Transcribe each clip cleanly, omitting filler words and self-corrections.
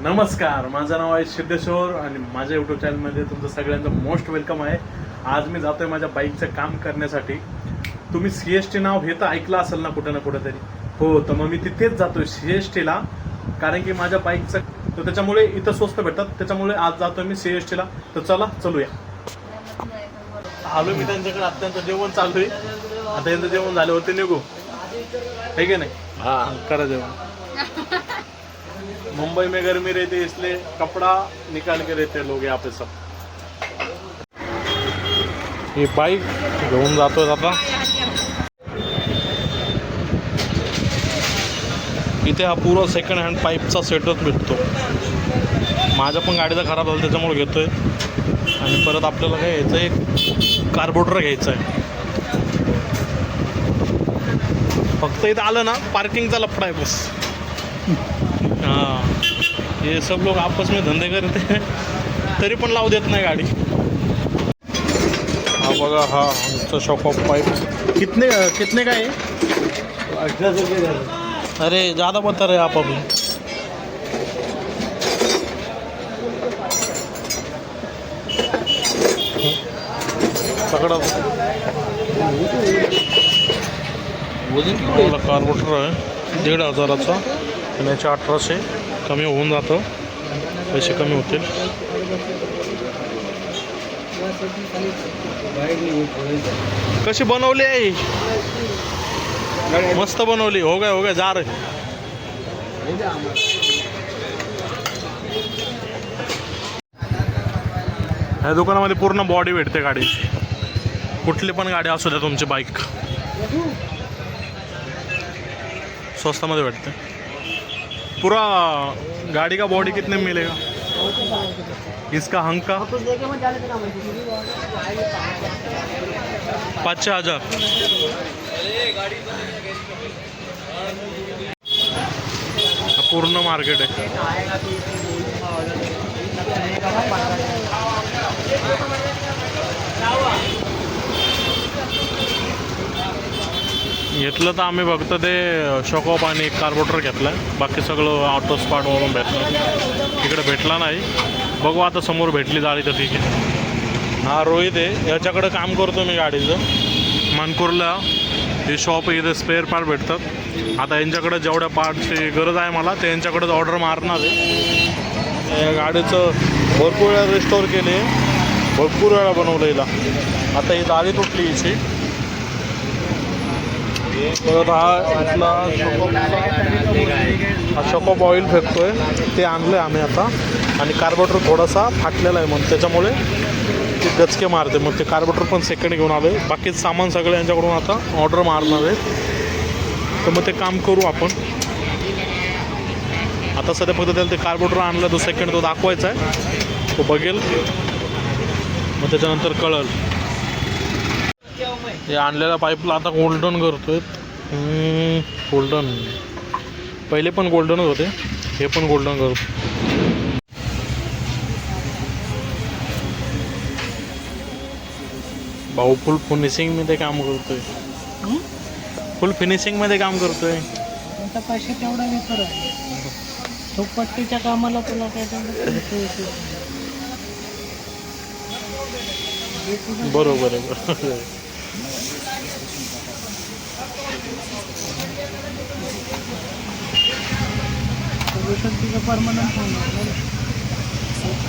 नमस्कार, माझं नाव आहे सिद्धेश्वर आणि माझ्या यूट्यूब चॅनलमध्ये तुमचं सगळ्यांचं मोस्ट वेलकम आहे. आज मी जातोय माझ्या बाईकचं काम करण्यासाठी. तुम्ही CST नाव हे तर ऐकलं असेल ना कुठं ना कुठं तरी. हो, तर मग मी तिथेच जातोय CSTला, कारण की माझ्या बाईकचं तर त्याच्यामुळे इथं स्वस्त भेटतात, त्याच्यामुळे आज जातोय मी CSTला. तर चला चलूया. आलो मी त्यांच्याकडे, आता त्यांचं जेवण चालू आहे. आता यांचं जेवण झाल्यावरती निघू, है की नाही? हां, करा जेवण. मुंबई में गर्मी रहती है इसलिए कपड़ा निकाल के रहते लोग यहाँ पे सब. ही बाईक घेऊन जातोय आता. इथे हा पूरा सेकंड हँड पाईपचा सेटच भेटतो. माझ्या पण गाडीचा खराब झाला त्याच्यामुळे घेतोय. आणि परत आपल्याला काय घ्यायचं आहे, कार्बोरेटर घ्यायचं आहे. फक्त इथं आलं ना पार्किंगचा लफडा आहे बस. हाँ, ये सब लोग आपस में धंधे करते हैं, तरी पण लावू देत नाही गाडी. हा बघा, हा आमचा शॉक ऑफ पाइप. कितने का है? 1800 रुपये. अरे ज़्यादा बता रहे आप अभी. सगळं कार्बोरेटर आहे 1,500चा आणि याचे 1800. कमी होऊन जातं, पैसे कमी होतील. कशी बनवली आहे? मस्त बनवली. हो गया जा रे. ह्या दुकानामध्ये पूर्ण बॉडी भेटते गाडीची. कुठली पण गाडी असू द्या तुमची, बाईक स्वस्तामध्ये भेटते. पूरा गाड़ी का बॉडी कितने में मिलेगा? इसका हंक का 5,000. पूर्ण मार्केट आहे. घेतलं तर आम्ही फक्त ते शॉकऑफ आणि कार्बोरेटर घेतलं आहे. बाकी सगळं ऑटो स्पॉटवरून भेटलं. इकडे भेटला नाही. बघू आता समोर भेटली जाळी तर ठीक आहे. हा रोहित आहे, याच्याकडे काम करतो मी गाडीचं. मानपूरला हे शॉप आहे, इथे स्पेअर पार्ट भेटतात. आता यांच्याकडे जेवढ्या पार्टची गरज आहे मला ते यांच्याकडेच ऑर्डर मारणार आहे. या गाडीचं भरपूर वेळा रिस्टोअर केले, भरपूर वेळा बनवलं हिला. आता ही जाळी तुटली हिची. तर हा शॉकऑफ ऑइल फेकतोय, ते आणलं आहे आम्ही आता. आणि कार्बोरेटर थोडासा फाटलेला आहे, मग त्याच्यामुळे ते गचके मारते. मग ते कार्बोरेटर पण सेकंड घेऊन आलो आहे. बाकी सामान सगळं यांच्याकडून आता ऑर्डर मारणार आहे. तर मग ते काम करू आपण. आता सध्या फक्त त्याला ते कार्बोरेटर आणलं, तो सेकंड तो दाखवायचा आहे. तो बघेल, मग त्याच्यानंतर कळल. हे आणलेल्या पाईपला आता गोल्डन करतोय. गोल्डन पहिले पण गोल्डनच होते, हे पण गोल्डन करतो. भाऊ फुल फिनिशिंगमध्ये काम करतोय. फुल फिनिशिंगमध्ये काम करतोय. आता पैसे तेवढा विचार तो पट्टीच्या कामाला तुला काय बरोबर आहे. तिचं परमनंट होणार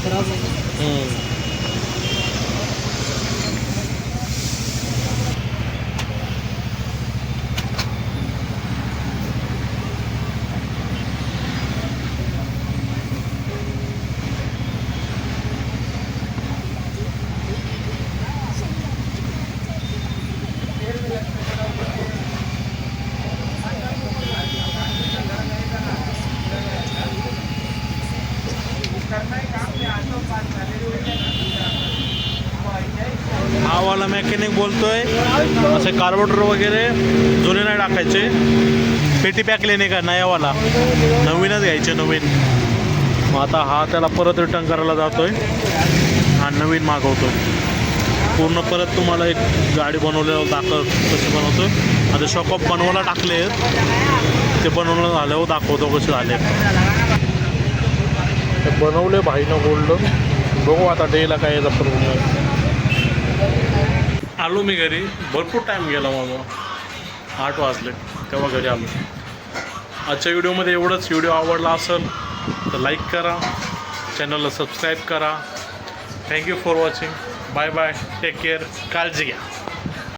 खराब होणार. हा वाला मेकॅनिक बोलतोय असे कार्बोरेटर वगैरे जुने नाही टाकायचे, पेटी पॅक लेने का नयावाला, नवीनच घ्यायचे नवीन. मग आता हा त्याला परत रिटर्न करायला जातोय आणि नवीन मागवतोय. पूर्ण परत तुम्हाला एक गाडी बनवलेलं दाखव कशी बनवतोय. आता शॉकऑफ बनवायला टाकले, ते बनवणं झाल्यावर दाखवतो कसे झाले. ते बनवले भाईनं गोल्ड. बघू आता डेला काय याचा प्रॉब्लेम. आलो मी घरी, भरपूर टाईम गेला माझा, 8 वाजले तेव्हा घरी आलो. आजच्या व्हिडिओमध्ये एवढंच. व्हिडिओ आवडला असेल तर लाईक करा, चॅनलला सबस्क्राईब करा. Thank you for watching. Bye bye, take care, काळजी घ्या.